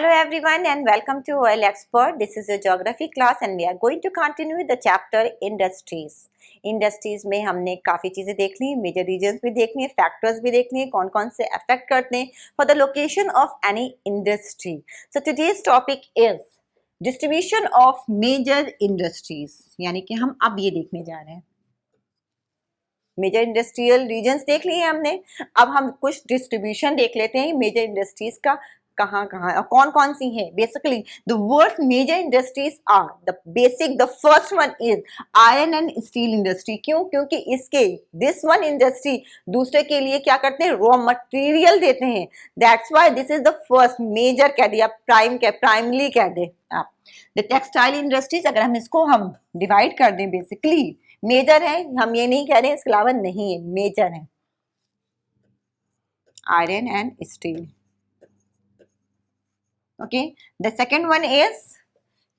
Hello everyone and welcome to Oil Expert. This is your geography class and we are going to continue with the chapter industries. Industries में हमने काफ़ी चीज़ें देख ली, major regions भी देखनी है, factors भी देखनी है, कौन कौन से अफेक्ट करते हैं for the location of any industry. So today's topic is distribution of major industries, यानी कि हम अब ये देखने जा रहे हैं. मेजर इंडस्ट्रियल रीजन्स देख लिए हमने, अब हम कुछ डिस्ट्रीब्यूशन देख लेते हैं मेजर इंडस्ट्रीज का कहाँ कहाँ और कौन कौन सी है. Basically the world major industries are the basic, the first one is iron and steel industry. क्यों? क्योंकि इसके दिस वन इंडस्ट्री दूसरे के लिए क्या करते हैं, रॉ मटेरियल देते हैं. That's why this is the first major कह दिया, प्राइमली कह दे आप. द टेक्सटाइल इंडस्ट्रीज, अगर हम इसको डिवाइड कर दें, बेसिकली मेजर है, हम ये नहीं कह रहे हैं इसके अलावा नहीं है, मेजर है iron and steel. Okay, the second one is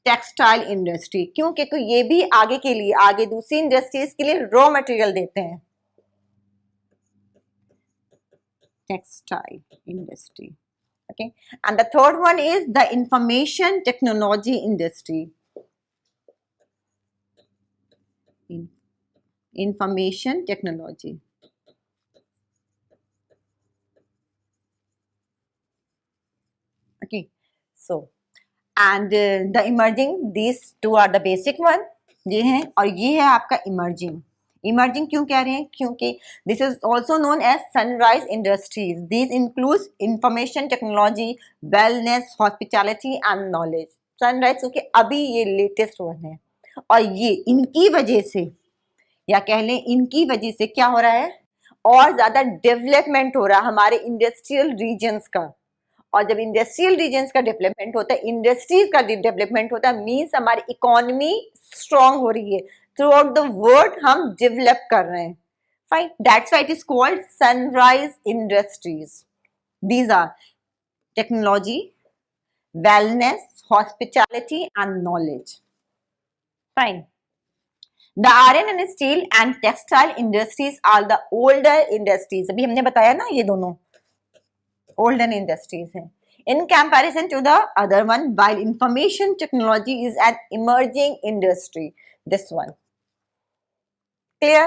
textile industry. क्यों? क्योंकि ये भी आगे के लिए, आगे दूसरी इंडस्ट्रीज के लिए रॉ मटेरियल देते हैं. Textile industry. Okay, and the third one is the information technology industry. Information technology. Okay, so and the emerging, these two are the basic one. ये है और ये है आपका emerging. Emerging क्यों कह रहे हैं? क्योंकि this is also known as sunrise industries. These includes information technology, wellness, hospitality and knowledge. Sunrise क्योंकि अभी ये latest one है और ये इनकी वजह से या कह लें इनकी वजह से क्या हो रहा है, और ज्यादा डेवलपमेंट हो रहा है हमारे इंडस्ट्रियल रीजन्स का. और जब इंडस्ट्रियल रीजन्स का डेवलपमेंट होता है, इंडस्ट्रीज का डेवलपमेंट होता है, मींस हमारी इकोनॉमी स्ट्रांग हो रही है, थ्रू आउट द वर्ल्ड हम डेवलप कर रहे हैं. Fine, that's why it is called sunrise industries. These are technology, wellness, hospitality and knowledge. Fine. The iron and steel and textile industries are the older industries. अभी हमने बताया ना, ये दोनों older industries हैं. In comparison to the other one, while information technology is an emerging industry. This one. Clear?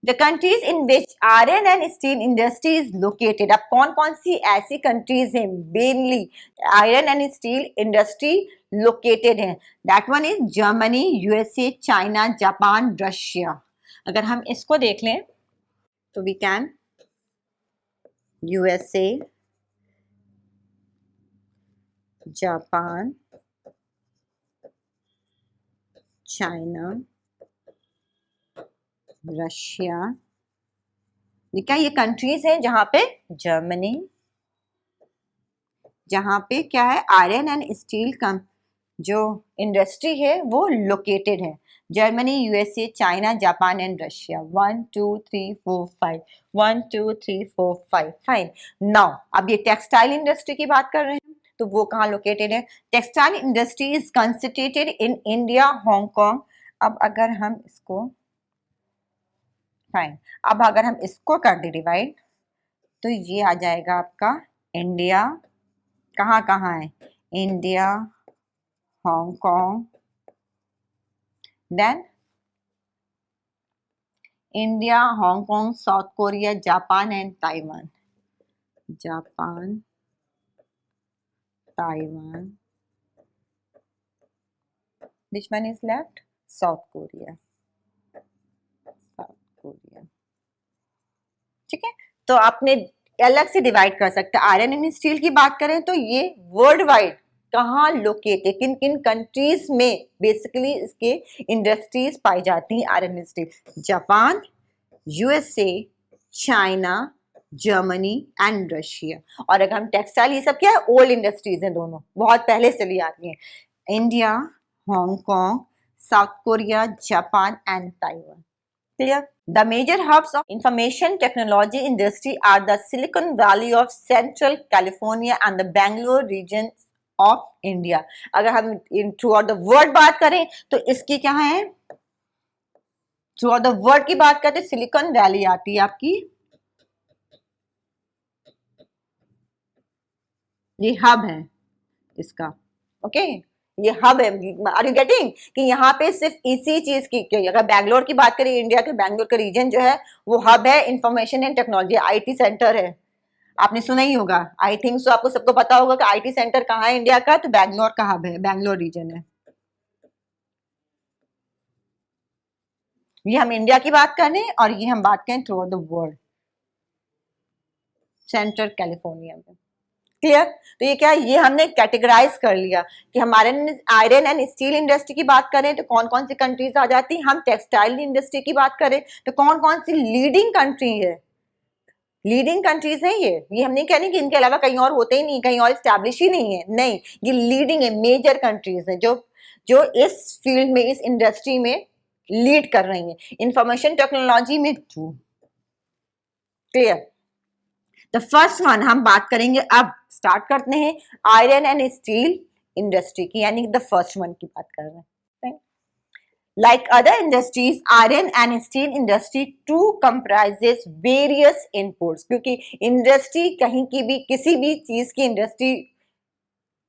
The countries in which iron and steel industry is located. अब कौन कौन सी ऐसी countries हैं mainly iron and steel industry located हैं? That one is Germany, USA, China, Japan, Russia. अगर हम इसको देख लें तो we can USA, Japan, China, Russia. ये क्या, ये कंट्रीज हैं जहां पे जर्मनी, जहां पे क्या है आयरन एंड स्टील का जो इंडस्ट्री है वो लोकेटेड है. Germany, USA, China, Japan and Russia. 1 2 3 4 5 1 2 3 4 5. Fine. Now अब ये टेक्सटाइल इंडस्ट्री की बात कर रहे हैं, तो वो कहाँ लोकेटेड है? Textile industry is concentrated in India, Hong Kong. अब अगर हम इसको फाइन, अब अगर हम इसको कर दे डिवाइड तो ये आ जाएगा आपका इंडिया. कहाँ कहाँ है? India, Hong Kong, then India, Hong Kong, South Korea, Japan and Taiwan. Japan, Taiwan. which one is left? South Korea. ठीक है, तो आपने अलग से डिवाइड कर सकते हैं. आयरन एंड स्टील की बात करें तो ये वर्ल्ड वाइड कहाँ लोकेट है, किन किन कंट्रीज में बेसिकली इसके इंडस्ट्रीज पाई जाती हैं iron and steel? Japan, USA, China, Germany and Russia. और अगर हम टेक्सटाइल, ये सब क्या है, ओल्ड इंडस्ट्रीज हैं, दोनों बहुत पहले चली आ रही हैं. India, Hong Kong, South Korea, Japan and Taiwan. Clear? The major hubs of information technology industry are the Silicon Valley of Central California and the Bangalore region of India. अगर हम throughout the world बात करें तो इसकी क्या है, throughout the world की बात करते सिलिकॉन वैली आती है आपकी ये हब है इसका, ओके ये हब है। आर यू गेटिंग कि यहाँ पे सिर्फ इसी चीज की, अगर बैंगलोर की बात करें, इंडिया के बैंगलोर का रीजन जो है वो हब है, information and technology IT centre है। आपने सुना ही होगा, आई थिंक सो आपको सबको पता होगा कि आईटी सेंटर कहाँ है इंडिया का, तो बैंगलोर का हब है, बैंगलोर रीजन है। ये हम इंडिया की बात कर रहे हैं और ये हम बात करें through out the world, central California में। क्लियर? तो ये क्या है, ये हमने कैटेगराइज कर लिया कि हमारे आयरन एंड स्टील इंडस्ट्री की बात करें तो कौन कौन सी कंट्रीज आ जाती हैं, हम टेक्सटाइल इंडस्ट्री की बात करें तो कौन कौन सी लीडिंग कंट्री है, लीडिंग कंट्रीज है ये हम नहीं कह रहे कि इनके अलावा कहीं और होते ही नहीं, कहीं और स्टैब्लिश ही नहीं है, नहीं, ये लीडिंग है, मेजर कंट्रीज है जो जो इस फील्ड में, इस इंडस्ट्री में लीड कर रही हैं, इंफॉर्मेशन टेक्नोलॉजी में through. Clear? The first one हम बात करेंगे, अब स्टार्ट करते हैं आयरन एंड स्टील इंडस्ट्री की, यानी द फर्स्ट वन की बात कर रहे हैं। Like other industries, iron and steel industry too comprises various inputs, क्योंकि इंडस्ट्री कहीं की भी, किसी भी चीज की इंडस्ट्री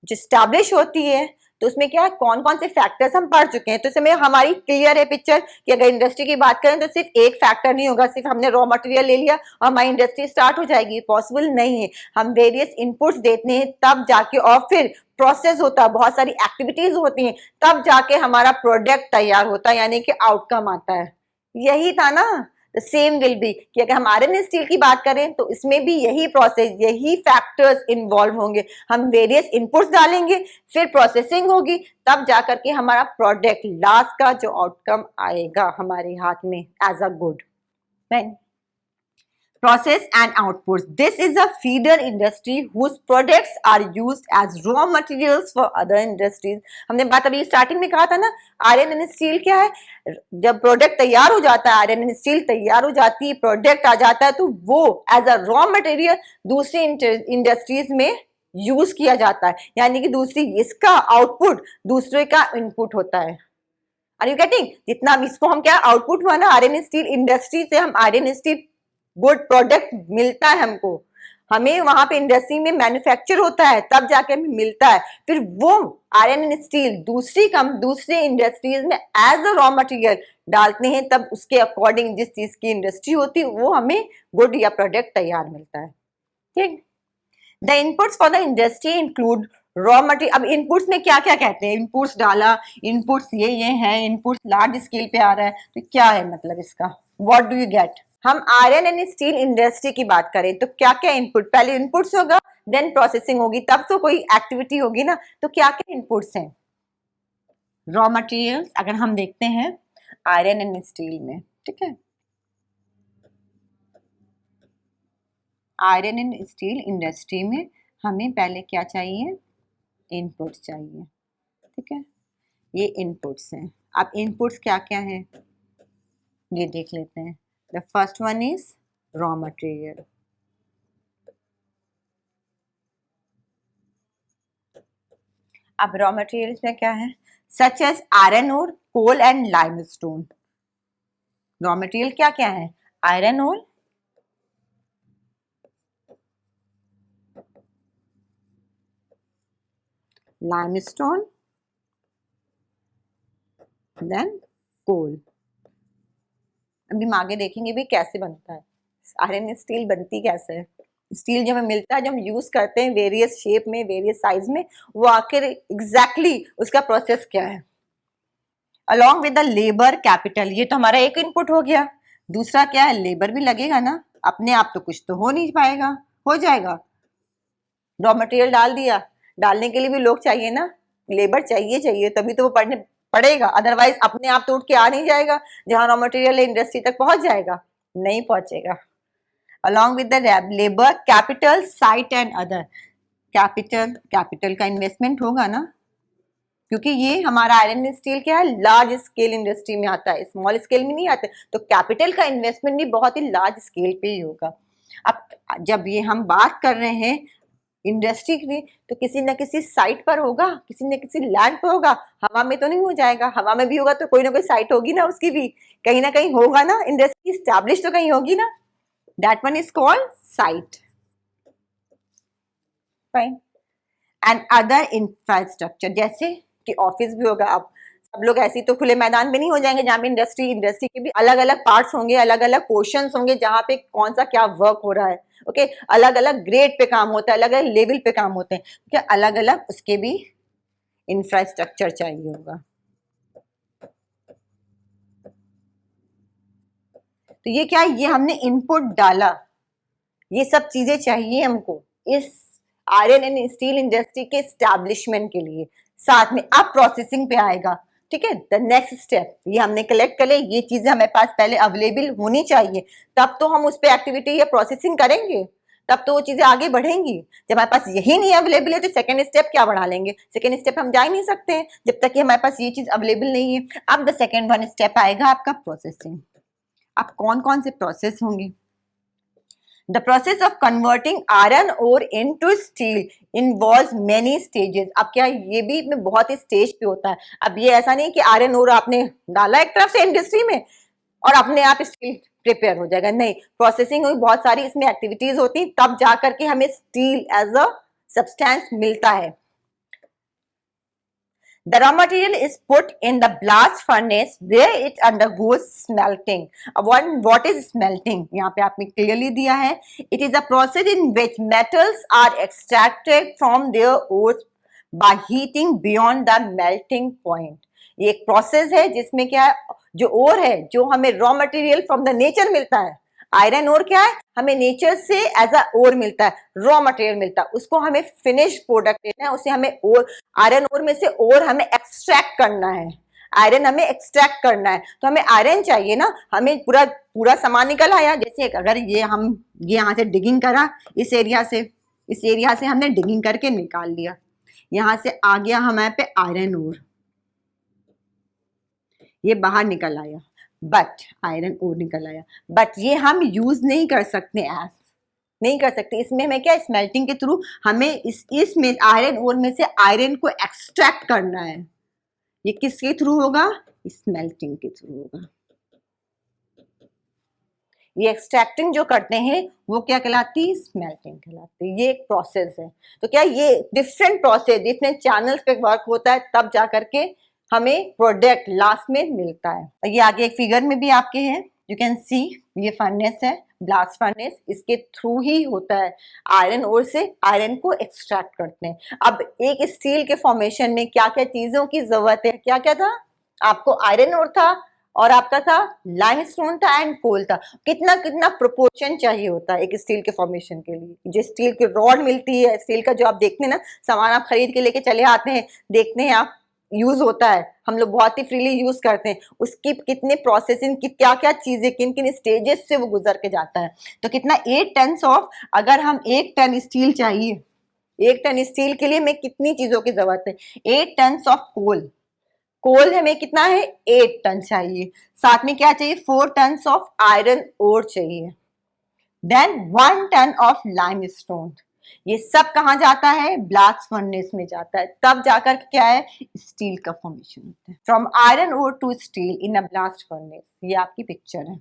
जो स्टैब्लिश होती है तो उसमें क्या कौन कौन से फैक्टर्स हम पढ़ चुके हैं, तो इसमें हमारी क्लियर है पिक्चर कि अगर इंडस्ट्री की बात करें तो सिर्फ एक फैक्टर नहीं होगा, सिर्फ हमने रॉ मटेरियल ले लिया और हमारी इंडस्ट्री स्टार्ट हो जाएगी, पॉसिबल नहीं है। हम वेरियस इनपुट्स देते हैं तब जाके, और फिर प्रोसेस होता है, बहुत सारी एक्टिविटीज होती हैं, तब जाके हमारा प्रोडक्ट तैयार होता है, यानी कि आउटकम आता है। यही था ना, सेम विल बी कि अगर हम आयरन स्टील की बात करें तो इसमें भी यही प्रोसेस, यही फैक्टर्स इन्वॉल्व होंगे। हम वेरियस इनपुट्स डालेंगे, फिर प्रोसेसिंग होगी, तब जाकर के हमारा प्रोडक्ट लास्ट का जो आउटकम आएगा हमारे हाथ में as a good. Process and outputs. This is a feeder industry whose products are used as raw materials for other industries. हमने बात अभी स्टार्टिंग में कहा था ना, आयरन एंड स्टील क्या है, जब प्रोडक्ट तैयार हो जाता है, आयरन एंड स्टील तैयार हो जाती है, प्रोडक्ट आ जाता है, तो वो एज अ रॉ मटेरियल दूसरी इंडस्ट्रीज में यूज किया जाता है, यानी कि दूसरी, इसका आउटपुट दूसरे का इनपुट होता है। Are you getting? जितना इसको हम क्या आउटपुट हुआ ना आयरन स्टील इंडस्ट्री से, हम आयरन स्टील गुड प्रोडक्ट मिलता है हमको, हमें वहां पे इंडस्ट्री में मैन्युफैक्चर होता है तब जाके हमें मिलता है, फिर वो आयरन एंड स्टील दूसरी इंडस्ट्रीज में एज अ रॉ मटेरियल डालते हैं, तब उसके अकॉर्डिंग जिस चीज की इंडस्ट्री होती है वो हमें गुड या प्रोडक्ट तैयार मिलता है। ठीक। The inputs for the industry include raw material. अब इनपुट्स में क्या क्या कहते हैं, इनपुट्स डाला, इनपुट्स ये है, इनपुट्स लार्ज स्केल पे आ रहा है, तो क्या है मतलब इसका, व्हाट डू यू गेट। हम आयरन एंड स्टील इंडस्ट्री की बात करें तो क्या क्या इनपुट, पहले इनपुट्स होगा, देन प्रोसेसिंग होगी, तब तो कोई एक्टिविटी होगी ना, तो क्या क्या इनपुट्स हैं रॉ मटेरियल्स अगर हम देखते हैं आयरन एंड स्टील में। ठीक है, आयरन एंड स्टील इंडस्ट्री में हमें पहले क्या चाहिए, इनपुट्स चाहिए। ठीक है, ये इनपुट्स हैं। अब इनपुट्स क्या क्या है ये देख लेते हैं। The first one is raw material. अब रॉ मटेरियल्स में क्या है, such as iron ore, coal and limestone. Raw material क्या क्या है, iron ore, limestone, then coal। अभी हम आगे देखेंगे भी कैसे बनता है आयरन स्टील, बनती कैसे है स्टील, जो हमें मिलता है, जो हम यूज करते हैं वेरियस शेप में, वेरियस साइज में, वो आखिर एग्जैक्टली उसका प्रोसेस क्या है। Along with the labour capital, ये तो हमारा एक इनपुट हो गया, दूसरा क्या है, लेबर भी लगेगा ना, अपने आप तो कुछ तो हो नहीं पाएगा, हो जाएगा, रॉ मटेरियल डाल दिया, डालने के लिए भी लोग चाहिए ना, लेबर चाहिए तभी तो वो पड़ेगा, अदरवाइज अपने आप तो उठ के आ नहीं जाएगा, जहां रॉ मटेरियल इंडस्ट्री तक पहुंच जाएगा, नहीं पहुंचेगा। Along with the labour capital site and other, capital का इन्वेस्टमेंट होगा ना, क्योंकि ये हमारा आयरन स्टील क्या है, लार्ज स्केल इंडस्ट्री में आता है, स्मॉल स्केल में नहीं आता, तो कैपिटल का इन्वेस्टमेंट भी बहुत ही लार्ज स्केल पे ही होगा। अब जब ये हम बात कर रहे हैं इंडस्ट्री की, तो किसी न किसी साइट पर होगा, किसी न किसी लैंड पर होगा, हवा में तो नहीं हो जाएगा, हवा में भी होगा तो कोई ना कोई साइट होगी ना, उसकी भी कहीं ना कहीं होगा ना, इंडस्ट्री स्टैब्लिश तो कहीं होगी ना, that one is called site. Fine. And other infrastructure, जैसे कि ऑफिस भी होगा। अब सब लोग ऐसे ही तो खुले मैदान में नहीं हो जाएंगे, जहाँ पे इंडस्ट्री के भी अलग अलग पार्ट्स होंगे, अलग अलग पोर्शंस होंगे, जहाँ पे कौन सा क्या वर्क हो रहा है। ओके, अलग अलग ग्रेड पे काम होता है, अलग अलग लेवल पे काम होते हैं, क्या अलग अलग उसके भी इंफ्रास्ट्रक्चर चाहिए होगा। तो ये क्या है, ये हमने इनपुट डाला, ये सब चीजें चाहिए हमको इस आयरन एंड स्टील इंडस्ट्री के स्टैब्लिशमेंट के लिए। साथ में अब प्रोसेसिंग पे आएगा, ठीक है। द नेक्स्ट स्टेप, ये हमने कलेक्ट कर ले, ये चीजें हमारे पास पहले अवेलेबल होनी चाहिए, तब तो हम उस पर एक्टिविटी या प्रोसेसिंग करेंगे, तब तो वो चीजें आगे बढ़ेंगी। जब हमारे पास यही नहीं अवेलेबल है तो सेकंड स्टेप क्या बढ़ा लेंगे, सेकंड स्टेप हम जा ही नहीं सकते हैं जब तक कि हमारे पास ये चीज अवेलेबल नहीं है। अब द सेकंड वन स्टेप आएगा आपका प्रोसेसिंग। अब कौन कौन से प्रोसेस होंगे? The process of converting iron ore into steel involves many stages। अब क्या ये भी में बहुत ही स्टेज पे होता है। अब ये ऐसा नहीं कि आयरन ओर आपने डाला एक तरफ से इंडस्ट्री में और अपने आप स्टील प्रिपेयर हो जाएगा, नहीं, प्रोसेसिंग हुई, बहुत सारी इसमें एक्टिविटीज होती, तब जा करके हमें स्टील एज अ सब्सटेंस मिलता है। The raw material is put in the blast furnace where it undergoes smelting. अब what is smelting? यहाँ पे आपने clearly दिया है, it is a process in which metals are extracted from their ores by heating beyond the melting point. ये एक process है जिसमें क्या है, जो ओर है, जो हमें raw material from the nature मिलता है, आयरन ओर क्या है, हमें नेचर से एज अ ओर मिलता है, रॉ मटेरियल मिलता है, उसको हमें फिनिश प्रोडक्ट देना है, उसे हमें ओर, आयरन ओर में से ओर हमें एक्सट्रैक्ट करना है, आयरन हमें एक्सट्रैक्ट करना है, तो हमें आयरन चाहिए ना, हमें पूरा पूरा सामान निकल आया। जैसे अगर ये यहाँ से डिगिंग करा, इस एरिया से हमने डिगिंग करके निकाल लिया, यहाँ से आ गया हमारे पे आयरन ओर, ये बाहर निकल आया, बट आयरन ओर निकल आया, बट ये हम यूज नहीं कर सकते, नहीं कर सकते। इसमें हमें क्या, स्मेल्टिंग के थ्रू हमें इसमें आयरन ओर में से आयरन को एक्सट्रैक्ट करना है। ये किसके थ्रू होगा, स्मेल्टिंग के थ्रू होगा। ये एक्सट्रैक्टिंग जो करते हैं वो क्या कहलाती है, स्मेल्टिंग कहलाती है। ये एक प्रोसेस है। तो क्या ये डिफरेंट प्रोसेस, डिफरेंट चैनल्स पे वर्क होता है, तब जा करके हमें प्रोडक्ट लास्ट में मिलता है। और ये आगे एक फिगर में भी आपके हैं, यू कैन सी, ये फर्नेस है, ब्लास्ट फर्नेस, इसके थ्रू ही होता है, आयरन ओर से आयरन को एक्सट्रैक्ट करते हैं। अब एक स्टील के फॉर्मेशन में क्या क्या चीजों की जरूरत है, क्या क्या था, आपको आयरन ओर था और आपका था लाइमस्टोन था एंड कोल था। कितना कितना प्रोपोर्शन चाहिए होता है एक स्टील के फॉर्मेशन के लिए। जो स्टील की रॉड मिलती है, स्टील का जो आप देखते हैं ना, सामान आप खरीद के लेके चले आते हैं, देखते हैं आप, यूज होता है, हम लोग बहुत ही फ्रीली यूज करते हैं, उसकी कितने प्रोसेसिंग की क्या क्या चीजें, किन किन स्टेजेस से वो गुजर के जाता है। तो कितना 8 टन ऑफ, अगर हम 1 टन स्टील चाहिए, 1 टन स्टील के लिए हमें कितनी चीजों की जरूरत है, 8 टन ऑफ कोल हमें कितना है, 8 टन चाहिए, साथ में क्या चाहिए, 4 टन ऑफ आयरन ओर चाहिए, देन 1 टन ऑफ लाइमस्टोन। ये सब कहाँ जाता है, ब्लास्ट फर्नेस में जाता है, तब जाकर क्या है, स्टील का फॉर्मेशन होता है। From iron ore to steel in a blast furnace, ये आपकी पिक्चर है,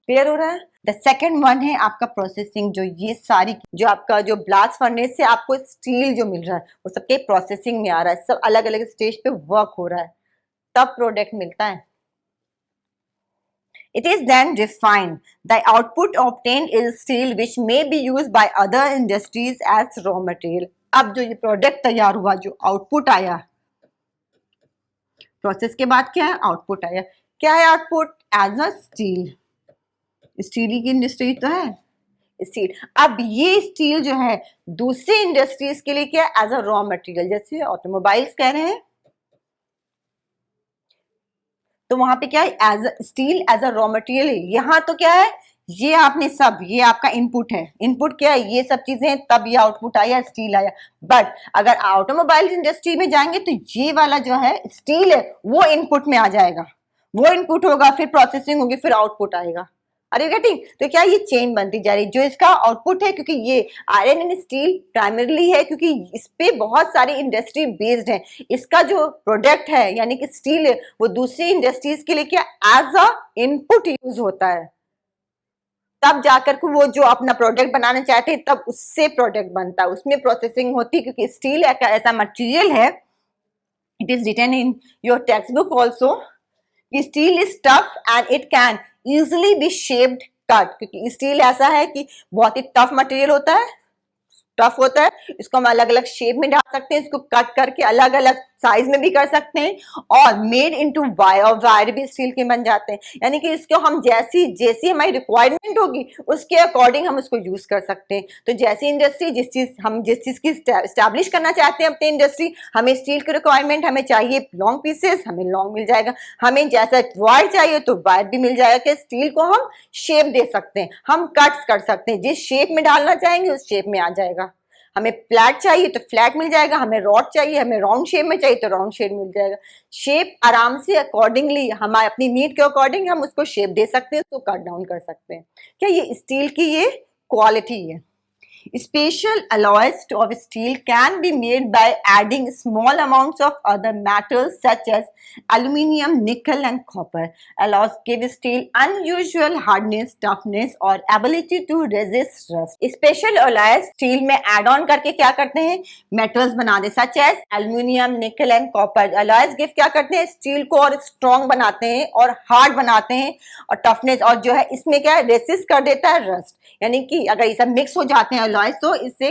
क्लियर हो रहा है। द सेकेंड वन है आपका प्रोसेसिंग, जो ये सारी जो आपका जो ब्लास्ट फर्नेस से आपको स्टील जो मिल रहा है वो सबके प्रोसेसिंग में आ रहा है, सब अलग अलग स्टेज पे वर्क हो रहा है, तब प्रोडक्ट मिलता है। It is then refined. The output obtained is steel which may be used by other industries as raw material. अब जो ये प्रोडक्ट तैयार हुआ, जो आउटपुट आया, प्रोसेस के बाद क्या है, आउटपुट आया, क्या है output, as a steel, steel की इंडस्ट्री तो है स्टील। अब ये स्टील जो है दूसरी इंडस्ट्रीज के लिए क्या है, एज अ रॉ मटेरियल, जैसे ऑटोमोबाइल्स कह रहे हैं, तो वहां पे क्या है, as steel as a raw material है। यहाँ तो क्या है, ये आपने सब, ये आपका इनपुट है, इनपुट क्या है, ये सब चीजें, तब ये आउटपुट आया, स्टील आया। बट अगर ऑटोमोबाइल इंडस्ट्री में जाएंगे तो ये वाला जो है स्टील है वो इनपुट में आ जाएगा, वो इनपुट होगा, फिर प्रोसेसिंग होगी, फिर आउटपुट आएगा। अरे गेटिंग, तो क्या ये चेन बनती जा रही, जो इसका आउटपुट है, क्योंकि ये आयरन एंड स्टील प्राइमरीली है, क्योंकि इस पे बहुत सारी इंडस्ट्री बेस्ड है, इसका जो प्रोडक्ट है यानी कि स्टील है वो दूसरी इंडस्ट्रीज के लिए क्या एज अ इनपुट यूज होता है, तब जाकर के वो जो अपना प्रोडक्ट बनाना चाहते हैं तब उससे प्रोडक्ट बनता है, उसमें प्रोसेसिंग होती है, क्योंकि स्टील एक ऐसा मटेरियल है, it is written in your text book also, steel is tough and it can easily be shaped cut, क्योंकि स्टील ऐसा है कि बहुत ही टफ मटेरियल होता है, टफ होता है, इसको हम अलग अलग शेप में डाल सकते हैं, इसको कट करके अलग अलग साइज में भी कर सकते हैं, और मेड इनटू वायर, और वायर भी स्टील के बन जाते हैं, यानी कि इसको हम जैसी जैसी हमारी रिक्वायरमेंट होगी उसके अकॉर्डिंग हम उसको यूज कर सकते हैं। तो जैसी इंडस्ट्री जिस चीज की स्टैब्लिश करना चाहते हैं अपनी इंडस्ट्री, हमें स्टील की रिक्वायरमेंट, हमें चाहिए लॉन्ग पीसेस, हमें लॉन्ग मिल जाएगा, हमें जैसा वायर चाहिए तो वायर भी मिल जाएगा, कि स्टील को हम शेप दे सकते हैं, हम कट्स कर सकते हैं, जिस शेप में डालना चाहेंगे उस शेप में आ जाएगा, हमें फ्लैट चाहिए तो फ्लैट मिल जाएगा, हमें रॉड चाहिए, हमें राउंड शेप में चाहिए तो राउंड शेप मिल जाएगा, शेप आराम से अकॉर्डिंगली हमारे अपनी नीड के अकॉर्डिंग हम उसको शेप दे सकते हैं, उसको कट डाउन कर सकते हैं। क्या ये स्टील की ये क्वालिटी है। Special alloys of steel can be made by adding small amounts of other metals such as aluminium, nickel and copper. Alloys give steel unusual hardness, toughness और ability to resist rust. Special alloys steel में add on करके क्या करते हैं, metals बना दे, such as aluminium, nickel and copper. Alloys give क्या करते हैं, steel को और strong बनाते हैं और hard बनाते हैं, और toughness, और जो है इसमें क्या है, resist कर देता है rust, यानी कि अगर ये सब मिक्स हो जाते हैं अलॉयज तो इससे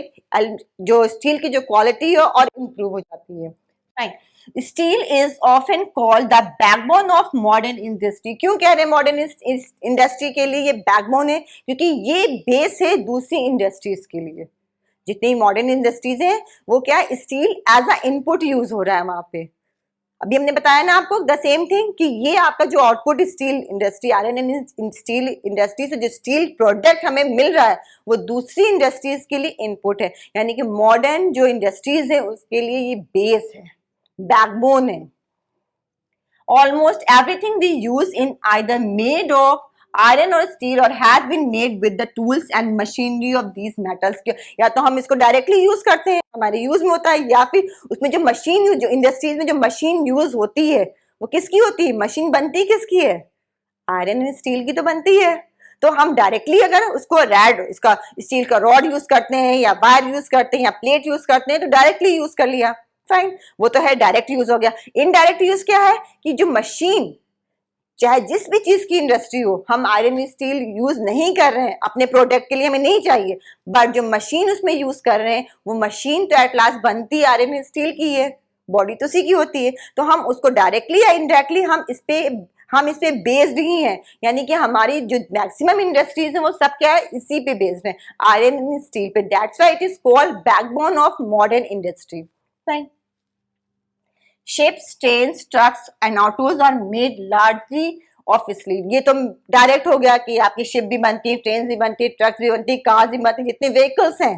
जो स्टील की जो क्वालिटी है और इम्प्रूव हो जाती है। Fine. Steel is often called the backbone of modern industry. क्यों कह रहे हैं मॉडर्न इंडस्ट्री के लिए ये बैकबोन है, क्योंकि ये बेस है दूसरी इंडस्ट्रीज के लिए। जितनी मॉडर्न इंडस्ट्रीज हैं वो क्या है, steel as a input use हो रहा है वहां पे। अभी हमने बताया ना आपको द सेम थिंग कि ये आपका जो output steel industry iron steel industry से जो स्टील प्रोडक्ट हमें मिल रहा है वो दूसरी इंडस्ट्रीज के लिए इनपुट है, यानी कि मॉडर्न जो इंडस्ट्रीज है उसके लिए ये बेस है, बैकबोन है। Almost everything we use in either made of iron और स्टील और has been made with the tools and machinery of these metals. या तो हम इसको डायरेक्टली यूज करते हैं, हमारे यूज में होता है, या फिर उसमें जो मशीन जो इंडस्ट्रीज में जो मशीन यूज होती है वो किसकी होती है, मशीन बनती किसकी है, आयरन एंड स्टील की तो बनती है। तो हम डायरेक्टली अगर उसको इसका स्टील का रॉड यूज करते हैं या वायर यूज करते हैं या प्लेट यूज करते हैं तो डायरेक्टली यूज कर लिया, फाइन, वो तो है डायरेक्ट यूज हो गया। इनडायरेक्ट यूज क्या है कि जो मशीन, चाहे जिस भी चीज की इंडस्ट्री हो, हम आयरन स्टील यूज नहीं कर रहे हैं अपने प्रोडक्ट के लिए, हमें नहीं चाहिए, बट जो मशीन उसमें यूज कर रहे हैं वो मशीन तो एट लास्ट बनती आयरन स्टील की है, बॉडी तो उसी की होती है। तो हम उसको डायरेक्टली या इनडायरेक्टली हम इस पे बेस्ड ही हैं, यानी कि हमारी जो मैक्सिमम इंडस्ट्रीज हैं वो सब क्या है, इसी पे बेस्ड है, आयरन स्टील पे। That's why it is called backbone of modern industry. Fine. Ships, trains, trucks and autos are made largely of steel। ये तो डायरेक्ट हो गया कि आपकी शिप भी बनती है, ट्रेन भी बनती है, ट्रक्स भी बनती है, कार्स भी बनती है, जितने व्हीकल्स हैं,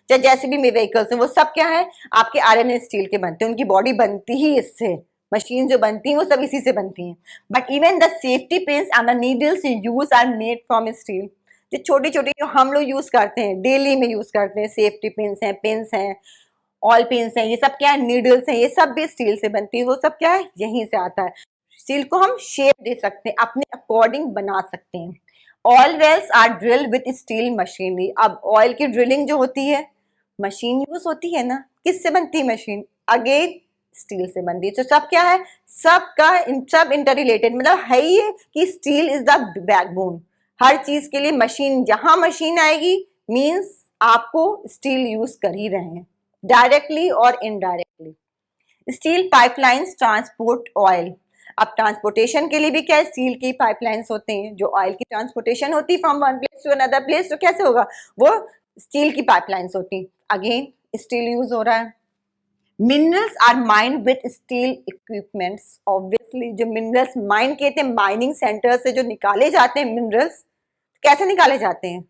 चाहे जैसे भी व्हीकल्स हैं वो सब क्या है, आपके आयरन एंड स्टील के बनते हैं, उनकी बॉडी बनती ही इससे, मशीन जो बनती हैं वो सब इसी से बनती हैं। But even the safety pins and the needles use are made from steel. जो छोटी छोटी जो हम लोग यूज करते हैं, डेली में यूज करते हैं, सेफ्टी पिन्स हैं, ऑयल पिन्स हैं, ये सब क्या है, नीडल्स हैं, ये सब भी स्टील से बनती है, वो सब क्या है, यहीं से आता है। स्टील को हम शेप दे सकते हैं, अपने अकॉर्डिंग बना सकते हैं। Oil wells are drill with steel machinery. अब ऑयल की ड्रिलिंग जो होती है, मशीन यूज होती है ना, किससे बनती है मशीन, अगेन स्टील से बनती है। तो सब क्या है, सब इंटर रिलेटेड, मतलब है ये कि स्टील इज द बैकबोन हर चीज के लिए। मशीन, जहां मशीन आएगी मीन्स आपको स्टील यूज कर ही रहे हैं, डायरेक्टली और indirectly. Steel pipelines transport oil. अब ट्रांसपोर्टेशन के लिए भी क्या है, स्टील की पाइपलाइंस होते हैं, जो ऑयल की ट्रांसपोर्टेशन होती है from one place to another place, तो कैसे होगा, वो स्टील की पाइपलाइंस होती, अगेन स्टील यूज हो रहा है। Minerals are mined with steel equipments. Obviously जो मिनरल्स माइन कहते हैं, माइनिंग सेंटर से जो निकाले जाते हैं मिनरल्स, कैसे निकाले जाते हैं,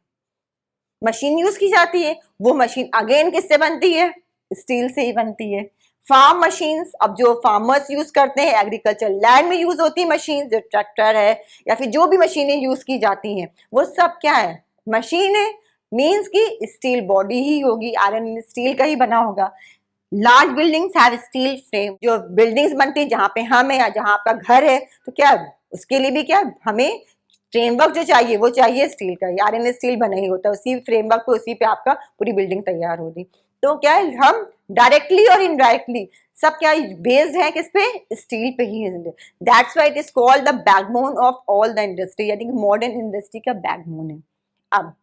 मशीन यूज की जाती है, वो मशीन अगेन किससे बनती है, स्टील से ही बनती है। फार्म मशीन्स, अब जो फार्मर्स यूज करते हैं, एग्रीकल्चर लैंड में यूज होती है मशीन, जो ट्रैक्टर है या फिर जो भी मशीनें यूज की जाती हैं वो सब क्या है, मशीन है, मीन्स की स्टील बॉडी ही होगी, आयरन स्टील का ही बना होगा। Large buildings have steel frame. जो बिल्डिंग्स बनती है जहाँ पे हम है या जहाँ आपका घर है, तो क्या उसके लिए भी क्या हमें फ्रेमवर्क जो चाहिए वो चाहिए स्टील का, आयरन स्टील बना ही होता है, उसी फ्रेमवर्क पे उसी पे आपका पूरी बिल्डिंग तैयार होगी। तो क्या है, हम डायरेक्टली और इनडायरेक्टली सब क्या बेस्ड है किस पे, स्टील पे ही है। That's why it is called the backbone of all the industry, यानी कि मॉडर्न इंडस्ट्री का बैकबोन है। अब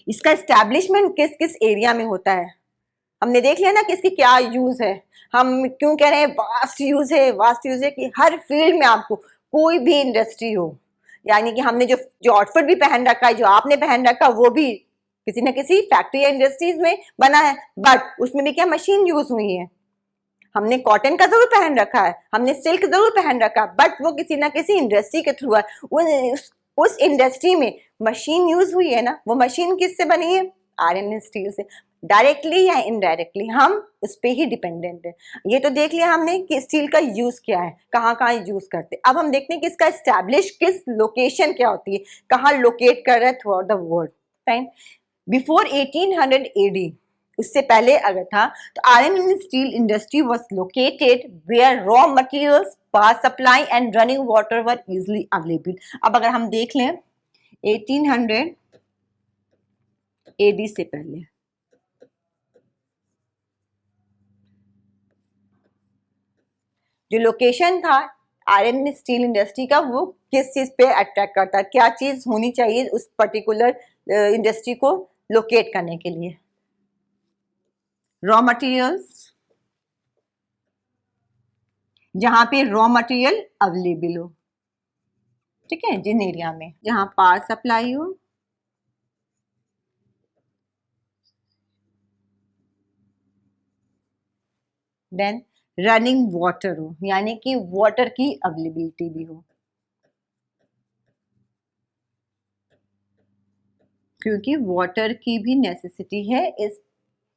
इसका एस्टैब्लिशमेंट किस किस एरिया में होता है, हमने देख लिया ना कि इसकी क्या यूज है। हम क्यों कह रहे हैं वास्ट यूज है, वास्ट यूज है कि हर फील्ड में आपको कोई भी इंडस्ट्री हो, यानी कि हमने जो जो आउटफिट भी पहन रखा है, जो आपने पहन रखा वो भी किसी न किसी फैक्ट्री या इंडस्ट्रीज में बना है, बट उसमें भी क्या मशीन यूज हुई है। हमने कॉटन का जरूर पहन रखा है, हमने सिल्क जरूर पहन रखा है, बट वो किसी ना किसी इंडस्ट्री के थ्रू है, उस इंडस्ट्री में मशीन यूज हुई है ना, वो मशीन किससे बनी है, आयरन स्टील से। डायरेक्टली या इनडायरेक्टली हम उस पर ही डिपेंडेंट है। ये तो देख लिया हमने कि स्टील का यूज क्या है, कहाँ कहाँ यूज करते हैं। अब हम देखते हैं कि इसका एस्टैब्लिश किस लोकेशन क्या होती है, कहाँ लोकेट कर रहा है throughout the world. Fine, before 1800 AD, उससे पहले अगर था तो iron and steel industry was located where raw materials, power supply and running water were easily available. अब अगर हम देख लें 1800 AD से पहले, जो लोकेशन था आयरन स्टील इंडस्ट्री का, वो किस चीज पे अट्रैक्ट करता है, क्या चीज होनी चाहिए उस पर्टिकुलर इंडस्ट्री को लोकेट करने के लिए, रॉ मटेरियल्स, जहां पे रॉ मटेरियल अवेलेबल हो, ठीक है, जिन एरिया में जहां पावर सप्लाई हो, देन रनिंग वाटर हो, यानी कि वाटर की अवेलेबिलिटी भी हो, क्योंकि वाटर की भी नेसेसिटी है। इस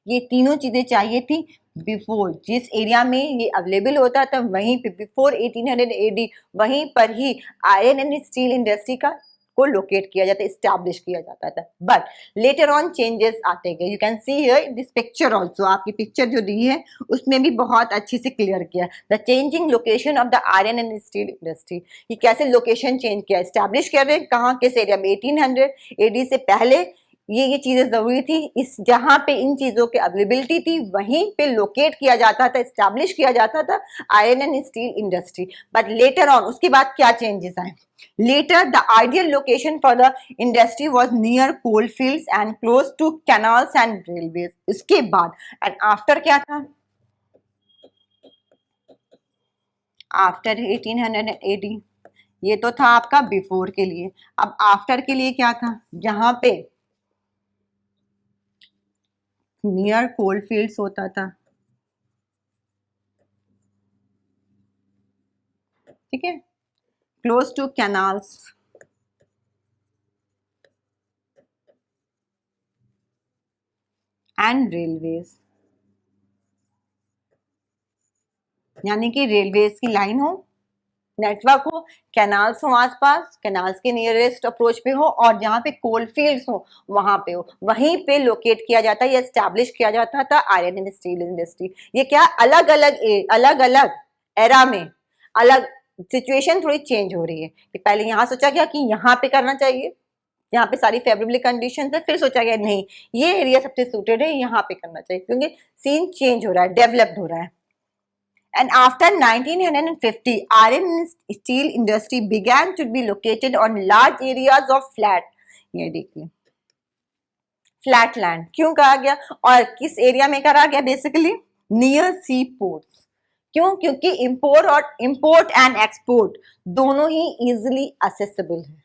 ये तीनों चीजें चाहिए थी बिफोर, जिस एरिया में ये अवेलेबल होता था वहीं पे बिफोर 1800 AD वहीं पर ही आयरन एंड स्टील इंडस्ट्री का को लोकेट किया जाता, इस्टेब्लिश किया जाता था। बट लेटर ऑन चेंजेस आते गए। You can see here this picture also, आपकी पिक्चर जो दी है उसमें भी बहुत अच्छी से क्लियर किया the changing location of the iron and steel industry. ये कैसे लोकेशन चेंज किया, इस्टेब्लिश कर रहे हैं कहाँ, किस एरिया में, 1800 AD से पहले ये चीजें जरूरी थी, इस जहां पे इन चीजों की अवेलेबिलिटी थी वहीं पे लोकेट किया जाता था, एस्टैब्लिश किया जाता था iron and steel industry. But later on उसके बाद क्या चेंजेस आए, later the ideal location for the industry was near coal fields and close to canals and railways. इसके बाद एंड आफ्टर क्या था, आफ्टर 1800 AD, ये तो था आपका बिफोर के लिए। अब आफ्टर के लिए क्या था, जहां पे नियर कोल फील्ड्स होता था, ठीक है, close to canals and railways, यानी कि रेलवेज की लाइन हो, नेटवर्क हो, कैनाल्स हो आसपास, कैनाल्स के नियरेस्ट अप्रोच पे हो, और जहाँ पे कोल फील्ड्स हो वहां पे हो, वहीं पे लोकेट किया जाता है या एस्टैब्लिश किया जाता था आयरन एंड स्टील इंडस्ट्री। ये क्या अलग अलग एरा में अलग सिचुएशन थोड़ी चेंज हो रही है कि पहले यहाँ सोचा गया कि यहाँ पे करना चाहिए, यहाँ पे सारी फेवरेबल कंडीशंस है, फिर सोचा गया नहीं ये एरिया सबसे सूटेड है, यहाँ पे करना चाहिए, क्योंकि सीन चेंज हो रहा है, डेवलप्ड हो रहा है। And after 1950, iron and steel industry began to be located on large areas of flat, ये देखिए फ्लैट लैंड क्यों कहा गया, और किस एरिया में करा गया, बेसिकली नियर सी पोर्ट्स। क्यों, क्योंकि इंपोर्ट एंड एक्सपोर्ट दोनों ही इजिली असेसेबल है।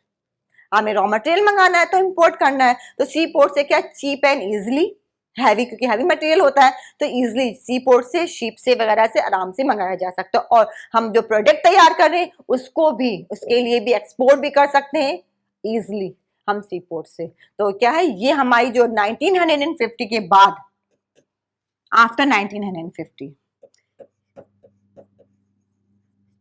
हमें रॉ मटेरियल मंगाना है तो इंपोर्ट करना है, तो सी पोर्ट से क्या चीप एंड इजिली, हैवी क्योंकि हैवी मटेरियल होता है तो इजिली सी पोर्ट से, शिप से वगैरह से आराम से मंगाया जा सकता है। और हम जो प्रोडक्ट तैयार कर रहे हैं उसको भी, उसके लिए भी एक्सपोर्ट भी कर सकते हैं इजिली हम सी पोर्ट से। तो क्या है, ये हमारी जो 1950 के बाद, आफ्टर 1950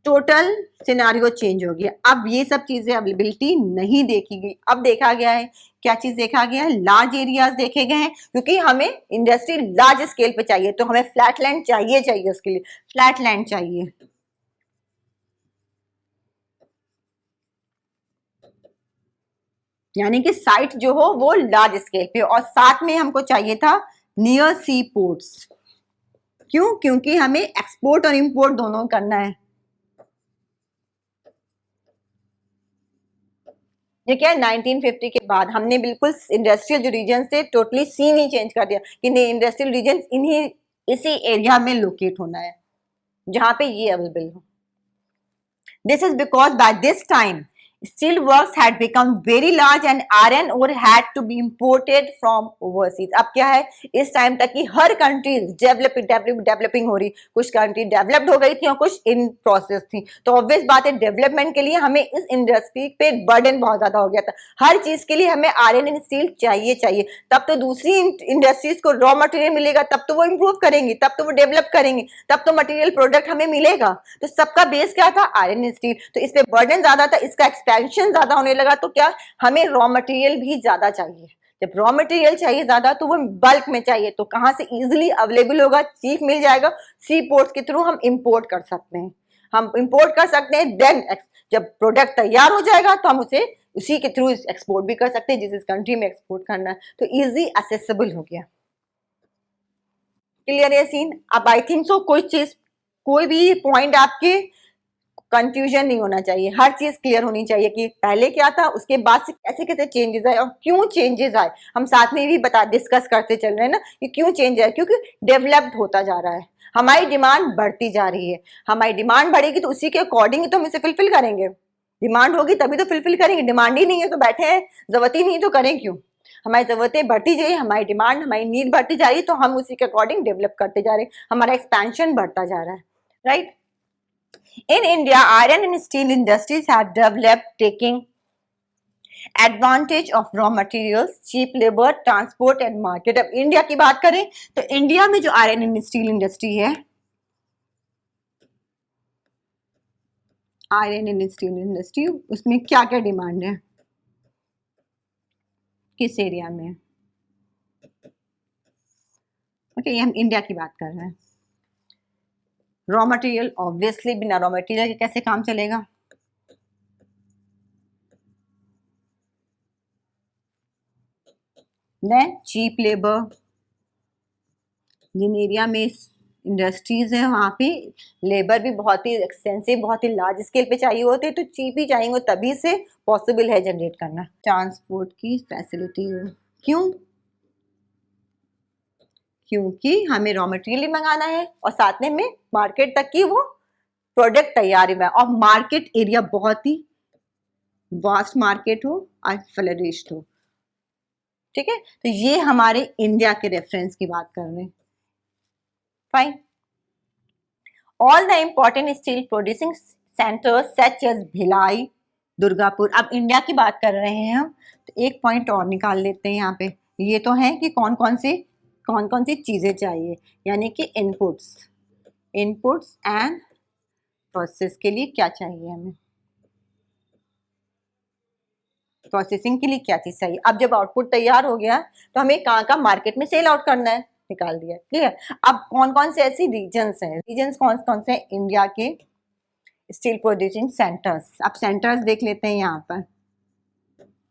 टोटल सिनारियो चेंज हो गया। अब ये सब चीजें अवेलेबिलिटी नहीं देखी गई, अब देखा गया है क्या चीज देखा गया है, लार्ज एरियाज देखे गए हैं, क्योंकि हमें इंडस्ट्री लार्ज स्केल पे चाहिए तो हमें फ्लैट लैंड चाहिए उसके लिए फ्लैट लैंड चाहिए। यानी कि साइट जो हो वो लार्ज स्केल पे, और साथ में हमको चाहिए था नियर सी पोर्ट्स। क्यों? क्योंकि हमें एक्सपोर्ट और इंपोर्ट दोनों करना है। ये क्या है, 1950 के बाद हमने बिल्कुल इंडस्ट्रियल जो रीजन से टोटली सीन ही चेंज कर दिया कि नहीं, इंडस्ट्रियल रीजन इन्हीं इसी एरिया में लोकेट होना है जहां पे ये अवेलेबल हो। This is because by this time steel works had become very large and iron ore had to be imported from overseas। अब क्या है, इस टाइम तक की हर कंट्री डेवलपिंग हो रही, कुछ कंट्री डेवलप्ड हो गई थी और कुछ इन प्रोसेस थी, तो ऑब्वियस बात है डेवलपमेंट के लिए हमें इस इंडस्ट्री पे बर्डन बहुत ज्यादा हो गया था। हर चीज के लिए हमें आयरन एंड स्टील चाहिए चाहिए, तब तो दूसरी इंडस्ट्रीज को रॉ मटेरियल मिलेगा, तब तो वो इंप्रूव करेंगी, तब तो वो डेवलप करेंगी, तब तो मटेरियल प्रोडक्ट हमें मिलेगा। तो सबका बेस क्या था, आयरन एंड स्टील। तो इस पे बर्डन ज्यादा था, इसका एक्सपेंशन ज्यादा होने लगा, तो क्या हमें रॉ मटेरियल भी ज्यादा चाहिए। जब रॉ मटेरियल चाहिए ज्यादा तो वो बल्क में चाहिए, तो कहां से इजीली अवेलेबल होगा, चीप मिल जाएगा, सी पोर्ट्स के थ्रू हम इंपोर्ट कर सकते हैं। हम इंपोर्ट कर सकते हैं, देन जब प्रोडक्ट तैयार हो जाएगा तो हम उसे उसी के थ्रू एक्सपोर्ट भी कर सकते हैं जिस कंट्री में एक्सपोर्ट करना है, तो इजी एक्सेसिबल हो गया। क्लियर है सीन? अब आई थिंक सो कोई चीज, कोई भी पॉइंट आपके कंफ्यूजन नहीं होना चाहिए, हर चीज क्लियर होनी चाहिए कि पहले क्या था, उसके बाद से कैसे कैसे चेंजेस आए और क्यों चेंजेस आए। हम साथ में भी डिस्कस करते चल रहे हैं ना कि क्यों चेंज आए, क्योंकि डेवलप्ड होता जा रहा है, हमारी डिमांड बढ़ती जा रही है। हमारी डिमांड बढ़ेगी तो उसी के अकॉर्डिंग तो हम इसे फुलफिल करेंगे। डिमांड होगी तभी तो फुलफिल करेंगे, डिमांड ही नहीं है तो बैठे हैं, जरूरत ही नहीं तो करें क्यों। हमारी जरूरतें बढ़ती जाइए, हमारी डिमांड, हमारी नीड बढ़ती जा रही है, तो हम उसी के अकॉर्डिंग डेवलप करते जा रहे हैं, हमारा एक्सपेंशन बढ़ता जा रहा है, right. In India, iron and steel industries have developed, taking advantage of raw materials, cheap labor, transport and market। अब इंडिया की बात करें तो इंडिया में जो आयरन एंड स्टील इंडस्ट्री है, आयरन एंड स्टील इंडस्ट्री, उसमें क्या क्या डिमांड है, किस एरिया में? ओके, हम इंडिया की बात कर रहे हैं। रॉ मटेरियल, ऑब्वियसली बिना रॉ मटेरियल के कैसे काम चलेगा। देन चीप लेबर, जिन एरिया में इंडस्ट्रीज है वहाँ पे लेबर भी बहुत ही एक्सटेंसिव, बहुत ही लार्ज स्केल पे चाहिए होते हैं, तो चीप ही चाहिए, तभी से पॉसिबल है जनरेट करना। ट्रांसपोर्ट की फैसिलिटी हो, क्यों? क्योंकि हमें रॉ मटेरियल ही मंगाना है और साथ में मार्केट तक की वो प्रोडक्ट तैयार है, और मार्केट एरिया बहुत ही वास्ट मार्केट हो और फ्लरिश्ड हो, ठीक है। तो ये हमारे इंडिया के रेफरेंस की बात कर रहे हैं, fine. All the important steel producing centres such as Bhilai, Durgapur. अब इंडिया की बात कर रहे हैं हम, तो एक पॉइंट और निकाल लेते हैं यहाँ पे, ये तो है कि कौन कौन सी चीजें चाहिए, यानी कि इनपुट्स एंड प्रोसेस के लिए क्या चाहिए हमें, प्रोसेसिंग के लिए क्या चीज चाहिए। अब जब आउटपुट तैयार हो गया तो हमें कहाँ का मार्केट में सेल आउट करना है, निकाल दिया, क्लियर। अब कौन कौन से ऐसी रीजन्स हैं, रीजन्स कौन कौन से इंडिया के स्टील प्रोड्यूसिंग सेंटर्स। अब सेंटर्स देख लेते हैं, यहाँ पर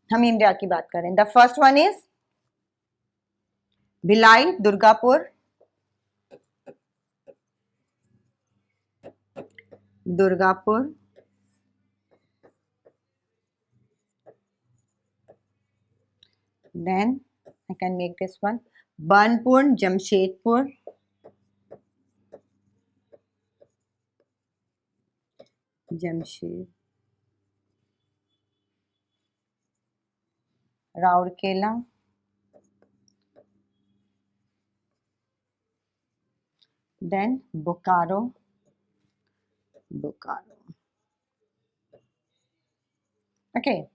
हम इंडिया की बात करें, the first one is Bhilai, Durgapur, then I can make this one Burnpur, Jamshedpur, Rourkela, then Bokaro, okay,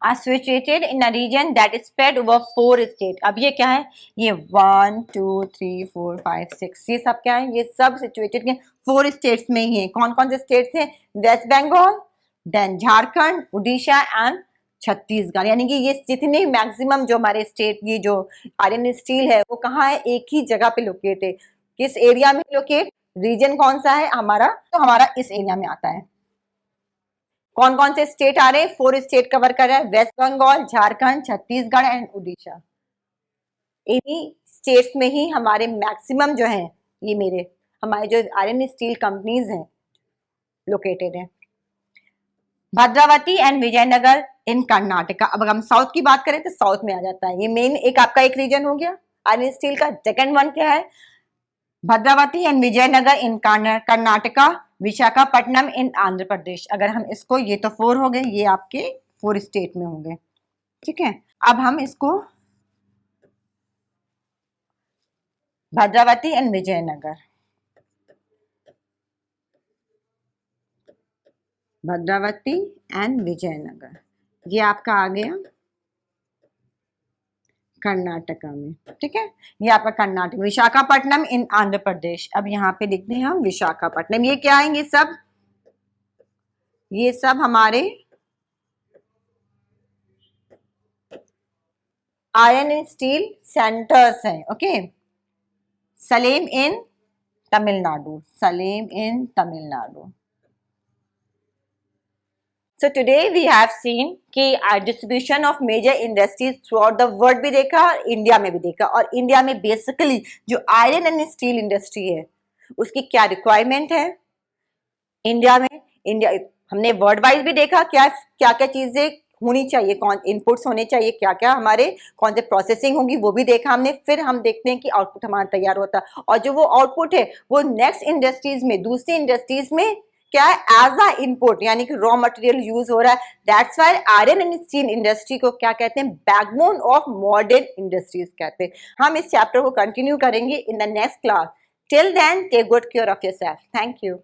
are situated in a region that is spread over 4 states। अब ये क्या है, ये 1 2 3 4 5 6, ये सब क्या है, ये सब सिचुएटेड 4 स्टेट्स में ही है। कौन कौन से स्टेट्स हैं, वेस्ट बंगाल, देन झारखंड, उड़ीसा एंड छत्तीसगढ़। यानी कि ये जितने मैक्सिमम जो हमारे स्टेट, ये जो आयरन स्टील है वो कहाँ है, एक ही जगह पे लोकेट है। किस एरिया में लोकेट, रीजन कौन सा है हमारा, तो हमारा इस एरिया में आता है। कौन कौन से स्टेट आ रहे हैं? 4 स्टेट कवर कर रहा है, वेस्ट बंगाल, झारखंड, छत्तीसगढ़ एंड उड़ीसा। इन्हीं स्टेट्स में ही हमारे मैक्सिमम जो है ये मेरे हमारे जो आयरन स्टील कंपनीज हैं लोकेटेड है। भद्रावती एंड विजयनगर इन कर्नाटका। अब अगर हम साउथ की बात करें तो साउथ में आ जाता है, ये मेन एक आपका एक रीजन हो गया आयरन स्टील का। सेकंड वन क्या है? भद्रावती एंड विजयनगर इन कर्नाटका, विशाखापट्टनम इन आंध्र प्रदेश। अगर हम इसको, ये तो 4 हो गए, ये आपके 4 स्टेट में होंगे, ठीक है। अब हम इसको भद्रावती एंड विजयनगर, भद्रावती एंड विजयनगर, ये आपका आ गया कर्नाटका में, ठीक है। ये आपका कर्नाटक। विशाखापट्टनम इन आंध्र प्रदेश। अब यहाँ पे लिखते हैं हम विशाखापट्टनम। ये क्या आएंगे सब? ये सब हमारे आयरन स्टील सेंटर्स हैं, okay. Salem in Tamil Nadu, Salem in Tamil Nadu. So today we have seen कि distribution of major industries throughout the world भी देखा और इंडिया में भी देखा, और इंडिया में बेसिकली जो आयरन एंड स्टील इंडस्ट्री है उसकी क्या रिक्वायरमेंट है इंडिया में। इंडिया हमने वर्ल्ड वाइज भी देखा क्या क्या क्या चीजें होनी चाहिए, कौन इनपुट्स होने चाहिए, क्या क्या हमारे कौन से प्रोसेसिंग होगी वो भी देखा हमने। फिर हम देखते हैं कि आउटपुट हमारा तैयार होता है, और जो वो आउटपुट है वो नेक्स्ट इंडस्ट्रीज में, दूसरी इंडस्ट्रीज में क्या है, एज अ इनपुट, यानी कि रॉ मटेरियल यूज हो रहा है। That's why iron and steel industry को क्या कहते हैं? बैकबोन ऑफ मॉडर्न इंडस्ट्रीज कहते हैं। हम इस चैप्टर को कंटिन्यू करेंगे in the next class. Till then take good care of yourself. Thank you.